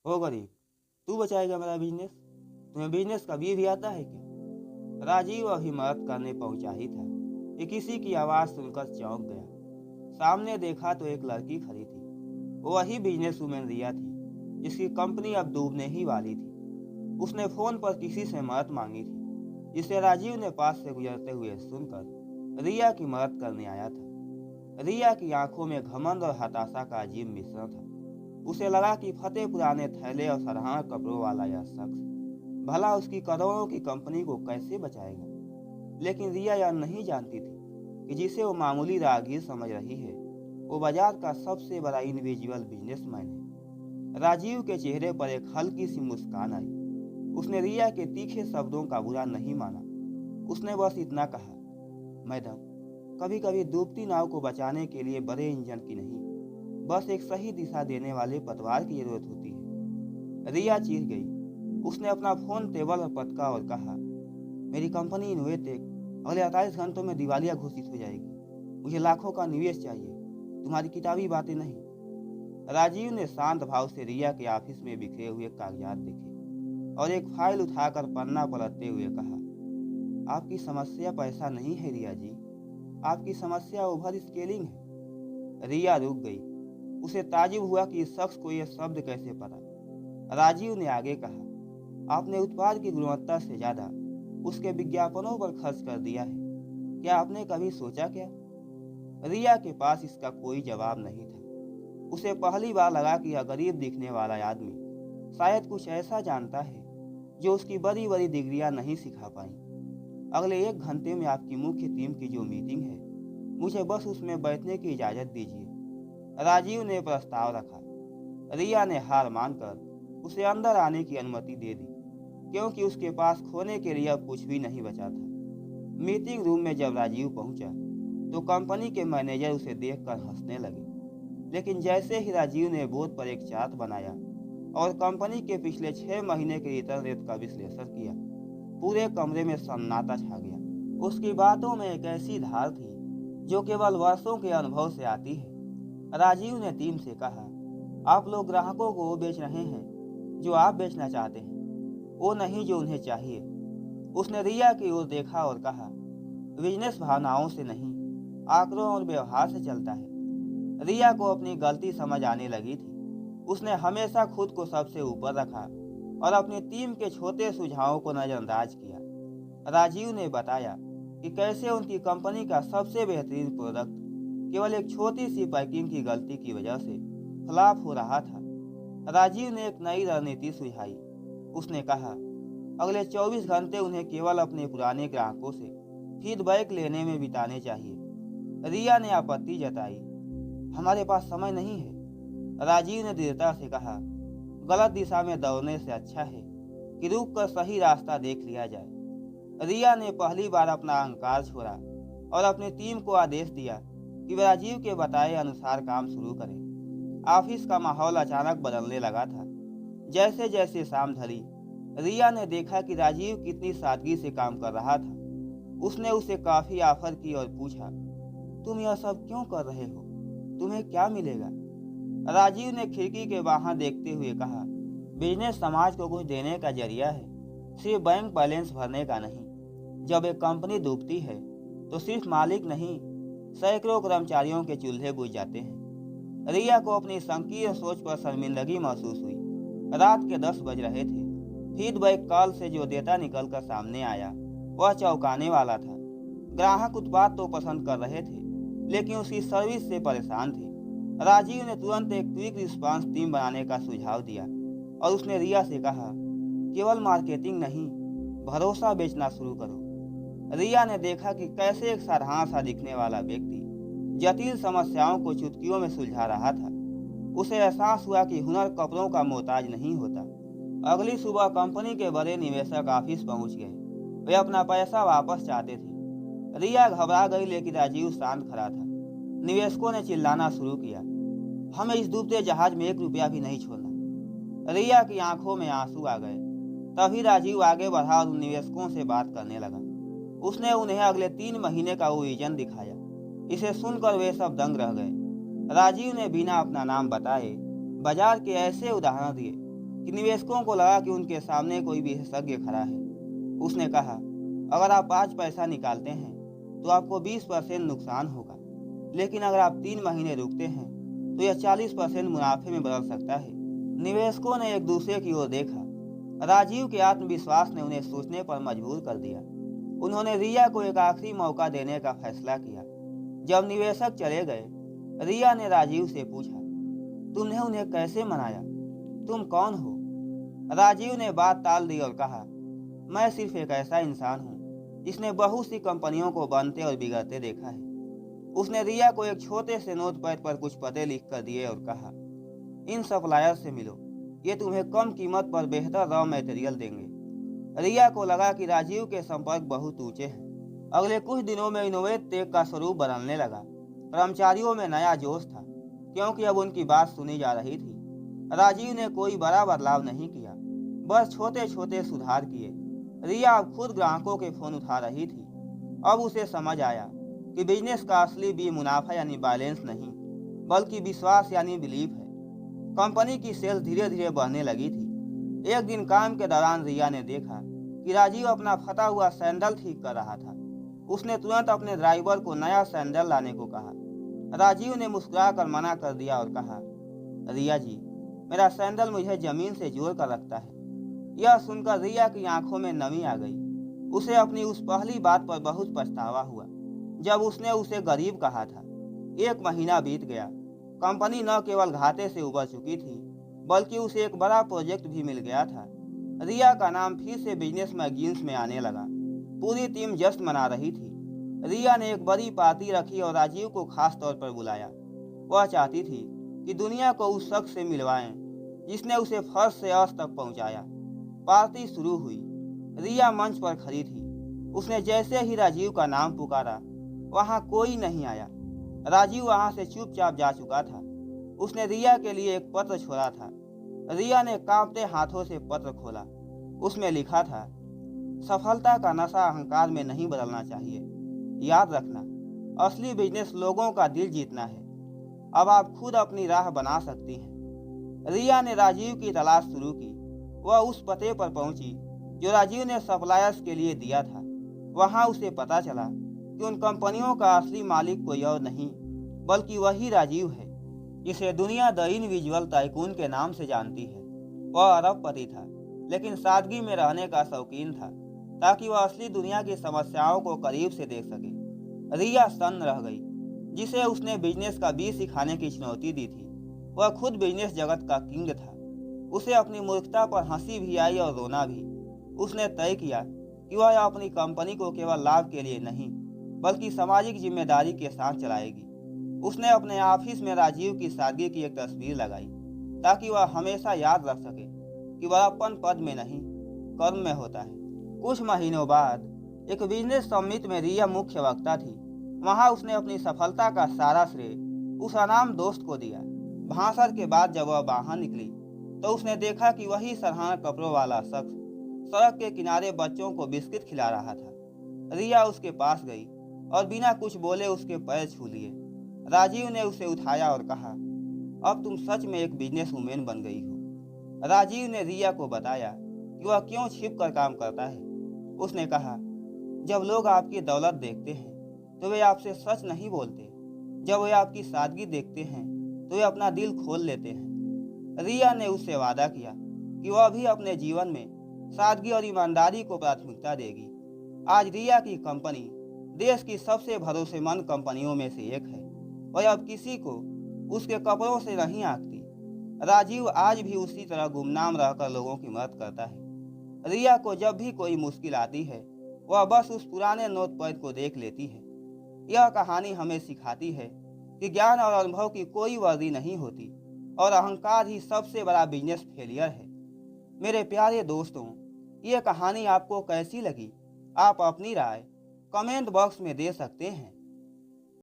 ओ गरीब, तू बचाएगा मेरा बिजनेस? तुम्हें बिजनेस कभी भी आता है क्या? राजीव अभी मदद करने पहुंचा ही था कि किसी की आवाज़ सुनकर चौंक गया। सामने देखा तो एक लड़की खड़ी थी। वो वही बिजनेस वूमेन रिया थी, जिसकी कंपनी अब डूबने ही वाली थी। उसने फ़ोन पर किसी से मदद मांगी थी, जिसे राजीव ने पास से गुजरते हुए सुनकर रिया की मदद करने आया था। रिया की आंखों में घमंड और हताशा का अजीब मिश्रण था। उसे लगा कि फटे पुराने थैले और सराहना कपड़ों वाला यह शख्स भला उसकी करोड़ों की कंपनी को कैसे बचाएगा। लेकिन रिया यह नहीं जानती थी कि जिसे वो मामूली राहगीर समझ रही है, वो बाजार का सबसे बड़ा इंडिविजुअल बिजनेसमैन है। राजीव के चेहरे पर एक हल्की सी मुस्कान आई। उसने रिया के तीखे शब्दों का बुरा नहीं माना। उसने बस इतना कहा, मैडम, कभी कभी डूबती नाव को बचाने के लिए बड़े इंजन की नहीं, बस एक सही दिशा देने वाले पतवार की जरूरत होती है। रिया चीख गई। उसने अपना फोन टेबल पर पटका और कहा, मेरी कंपनी इनोवेटेक अगले 48 घंटों में दिवालिया घोषित हो जाएगी। मुझे लाखों का निवेश चाहिए, तुम्हारी किताबी बातें नहीं। राजीव ने शांत भाव से रिया के ऑफिस में बिखरे हुए कागजात देखे और एक फाइल उठाकर पन्ना पलटते हुए कहा, आपकी समस्या पैसा नहीं है रिया जी, आपकी समस्या ओवर स्केलिंग है। रिया रुक गई। उसे ताजुब हुआ कि इस शख्स को यह शब्द कैसे पता। राजीव ने आगे कहा, आपने उत्पाद की गुणवत्ता से ज्यादा उसके विज्ञापनों पर खर्च कर दिया है। क्या आपने कभी सोचा क्या? रिया के पास इसका कोई जवाब नहीं था। उसे पहली बार लगा कि यह गरीब दिखने वाला आदमी शायद कुछ ऐसा जानता है जो उसकी बड़ी बड़ी डिग्रियां नहीं सिखा पाई। अगले 1 घंटे में आपकी मुख्य टीम की जो मीटिंग है, मुझे बस उसमें बैठने की इजाज़त दीजिए। राजीव ने प्रस्ताव रखा। रिया ने हार मानकर उसे अंदर आने की अनुमति दे दी, क्योंकि उसके पास खोने के लिए अब कुछ भी नहीं बचा था। मीटिंग रूम में जब राजीव पहुंचा तो कंपनी के मैनेजर उसे देखकर हंसने लगे। लेकिन जैसे ही राजीव ने बोर्ड पर एक चार्ट बनाया और कंपनी के पिछले 6 महीने के रिटर्न रेट का विश्लेषण किया, पूरे कमरे में सन्नाटा छा गया। उसकी बातों में एक ऐसी धार थी जो केवल वर्षों के अनुभव से आती है। राजीव ने टीम से कहा, आप लोग ग्राहकों को वो बेच रहे हैं जो आप बेचना चाहते हैं, वो नहीं जो उन्हें चाहिए। उसने रिया की ओर देखा और कहा, बिजनेस भावनाओं से नहीं, आंकड़ों और व्यवहार से चलता है। रिया को अपनी गलती समझ आने लगी थी। उसने हमेशा खुद को सबसे ऊपर रखा और अपनी टीम के छोटे सुझावों को नजरअंदाज किया। राजीव ने बताया कि कैसे उनकी कंपनी का सबसे बेहतरीन प्रोडक्ट केवल एक छोटी सी पैकिंग की गलती की वजह से फ्लॉप हो रहा था। राजीव ने एक नई रणनीति सुझाई। उसने कहा, अगले 24 घंटे उन्हें केवल अपने पुराने ग्राहकों से फीडबैक लेने में बिताने चाहिए। रिया ने आपत्ति जताई, हमारे पास समय नहीं है। राजीव ने दृढ़ता से कहा, गलत दिशा में दौड़ने से अच्छा है कि रुक कर सही रास्ता देख लिया जाए। रिया ने पहली बार अपना अहंकार छोड़ा और अपनी टीम को आदेश दिया कि वे राजीव के बताए अनुसार काम शुरू करें। ऑफिस का माहौल अचानक बदलने लगा था। जैसे जैसे शाम ढली, रिया ने देखा कि राजीव कितनी सादगी से काम कर रहा था। उसने उसे काफी ऑफर की और पूछा, तुम यह सब क्यों कर रहे हो? तुम्हें क्या मिलेगा? राजीव ने खिड़की के बाहर देखते हुए कहा, बिजनेस समाज को कुछ देने का जरिया है, सिर्फ बैंक बैलेंस भरने का नहीं। जब एक कंपनी डूबती है तो सिर्फ मालिक नहीं, सैकड़ों कर्मचारियों के चूल्हे बुझ जाते हैं। रिया को अपनी संकीर्ण सोच पर शर्मिंदगी महसूस हुई। रात के 10 बज रहे थे। फीडबैक कॉल से जो डेटा निकलकर सामने आया वह चौंकाने वाला था। ग्राहक उत्पाद तो पसंद कर रहे थे, लेकिन उसकी सर्विस से परेशान थे। राजीव ने तुरंत एक क्विक रिस्पांस टीम बनाने का सुझाव दिया और उसने रिया से कहा, केवल मार्केटिंग नहीं, भरोसा बेचना शुरू करो। रिया ने देखा कि कैसे एक साधारण सा दिखने वाला व्यक्ति जटिल समस्याओं को चुटकियों में सुलझा रहा था। उसे एहसास हुआ कि हुनर कपड़ों का मोहताज नहीं होता। अगली सुबह कंपनी के बड़े निवेशक ऑफिस पहुंच गए। वे अपना पैसा वापस चाहते थे। रिया घबरा गई, लेकिन राजीव शांत खड़ा था। निवेशकों ने चिल्लाना शुरू किया, हमें इस डूबते जहाज में 1 रुपया भी नहीं छोड़ना। रिया की आंखों में आंसू आ गए। तभी राजीव आगे बढ़ा और उन निवेशकों से बात करने लगा। उसने उन्हें अगले 3 महीने का वो विजन दिखाया। इसे सुनकर वे सब दंग रह गए। राजीव ने बिना अपना नाम बताए बाजार के ऐसे उदाहरण दिए कि निवेशकों को लगा कि उनके सामने कोई विशेषज्ञ खड़ा है। उसने कहा, अगर आप आज पैसा निकालते हैं तो आपको 20% नुकसान होगा, लेकिन अगर आप 3 महीने रुकते हैं तो यह 40% मुनाफे में बदल सकता है। निवेशकों ने एक दूसरे की ओर देखा। राजीव के आत्मविश्वास ने उन्हें सोचने पर मजबूर कर दिया। उन्होंने रिया को एक आखिरी मौका देने का फैसला किया। जब निवेशक चले गए, रिया ने राजीव से पूछा, तुमने उन्हें कैसे मनाया? तुम कौन हो? राजीव ने बात टाल दी और कहा, मैं सिर्फ एक ऐसा इंसान हूँ जिसने बहुत सी कंपनियों को बनते और बिगड़ते देखा है। उसने रिया को एक छोटे से नोटपैड पर कुछ पते लिख कर दिए और कहा, इन सप्लायर से मिलो, ये तुम्हें कम कीमत पर बेहतर रॉ मटेरियल देंगे। रिया को लगा कि राजीव के संपर्क बहुत ऊंचे हैं। अगले कुछ दिनों में इनोवेट टेक का स्वरूप बदलने लगा। कर्मचारियों में नया जोश था, क्योंकि अब उनकी बात सुनी जा रही थी। राजीव ने कोई बड़ा बदलाव नहीं किया, बस छोटे छोटे सुधार किए। रिया अब खुद ग्राहकों के फोन उठा रही थी। अब उसे समझ आया कि बिजनेस का असली भी मुनाफा यानी बैलेंस नहीं, बल्कि विश्वास यानी बिलीफ है। कंपनी की सेल्स धीरे धीरे बढ़ने लगी थी। एक दिन काम के दौरान रिया ने देखा कि राजीव अपना फटा हुआ सैंडल ठीक कर रहा था। उसने तुरंत अपने ड्राइवर को नया सैंडल लाने को कहा। राजीव ने मुस्कुराकर मना कर दिया और कहा, रिया जी, मेरा सैंडल मुझे जमीन से जोड़ कर रखता है। यह सुनकर रिया की आंखों में नमी आ गई। उसे अपनी उस पहली बात पर बहुत पछतावा हुआ जब उसने उसे गरीब कहा था। 1 महीना बीत गया। कंपनी न केवल घाटे से उबर चुकी थी, बल्कि उसे एक बड़ा प्रोजेक्ट भी मिल गया था। रिया का नाम फिर से बिजनेस मैगजीन्स में आने लगा। पूरी टीम जश्न मना रही थी। रिया ने एक बड़ी पार्टी रखी और राजीव को खास तौर पर बुलाया। वह चाहती थी कि दुनिया को उस शख्स से मिलवाएं जिसने उसे फर्श से अर्श तक पहुंचाया। पार्टी शुरू हुई। रिया मंच पर खड़ी थी। उसने जैसे ही राजीव का नाम पुकारा, वहां कोई नहीं आया। राजीव वहां से चुपचाप जा चुका था। उसने रिया के लिए एक पत्र छोड़ा था। रिया ने कांपते हाथों से पत्र खोला। उसमें लिखा था, सफलता का नशा अहंकार में नहीं बदलना चाहिए। याद रखना, असली बिजनेस लोगों का दिल जीतना है। अब आप खुद अपनी राह बना सकती हैं। रिया ने राजीव की तलाश शुरू की। वह उस पते पर पहुंची जो राजीव ने सप्लायर्स के लिए दिया था। वहां उसे पता चला कि उन कंपनियों का असली मालिक कोई और नहीं, बल्कि वही राजीव है जिसे दुनिया द इनविजुअल टाइकून के नाम से जानती है। वह अरबपति था, लेकिन सादगी में रहने का शौकीन था, ताकि वह असली दुनिया की समस्याओं को करीब से देख सके। रिया सन्न रह गई। जिसे उसने बिजनेस का बी सिखाने की चुनौती दी थी, वह खुद बिजनेस जगत का किंग था। उसे अपनी मूर्खता पर हंसी भी आई और रोना भी। उसने तय किया कि वह अपनी कंपनी को केवल लाभ के लिए नहीं, बल्कि सामाजिक जिम्मेदारी के साथ चलाएगी। उसने अपने ऑफिस में राजीव की सादगी की एक तस्वीर लगाई, ताकि वह हमेशा याद रख सके कि बड़प्पन पद में नहीं, कर्म में होता है। कुछ महीनों बाद एक बिजनेस समिट में रिया मुख्य वक्ता थी। वहां उसने अपनी सफलता का सारा श्रेय उस अनाम दोस्त को दिया। भाषण के बाद जब वह बाहर निकली तो उसने देखा कि वही सरहाना कपड़ों वाला शख्स सड़क के किनारे बच्चों को बिस्किट खिला रहा था। रिया उसके पास गई और बिना कुछ बोले उसके पैर छू लिए। राजीव ने उसे उठाया और कहा, अब तुम सच में एक बिजनेस वुमेन बन गई हो। राजीव ने रिया को बताया कि वह क्यों छिप कर काम करता है। उसने कहा, जब लोग आपकी दौलत देखते हैं तो वे आपसे सच नहीं बोलते। जब वे आपकी सादगी देखते हैं तो वे अपना दिल खोल लेते हैं। रिया ने उससे वादा किया कि वह भी अपने जीवन में सादगी और ईमानदारी को प्राथमिकता देगी। आज रिया की कंपनी देश की सबसे भरोसेमंद कंपनियों में से एक है। वह अब किसी को उसके कपड़ों से नहीं आंकती। राजीव आज भी उसी तरह गुमनाम रहकर लोगों की मदद करता है। रिया को जब भी कोई मुश्किल आती है, वह बस उस पुराने नोटपैड को देख लेती है। यह कहानी हमें सिखाती है कि ज्ञान और अनुभव की कोई वर्दी नहीं होती और अहंकार ही सबसे बड़ा बिजनेस फेलियर है। मेरे प्यारे दोस्तों, ये कहानी आपको कैसी लगी? आप अपनी राय कमेंट बॉक्स में दे सकते हैं।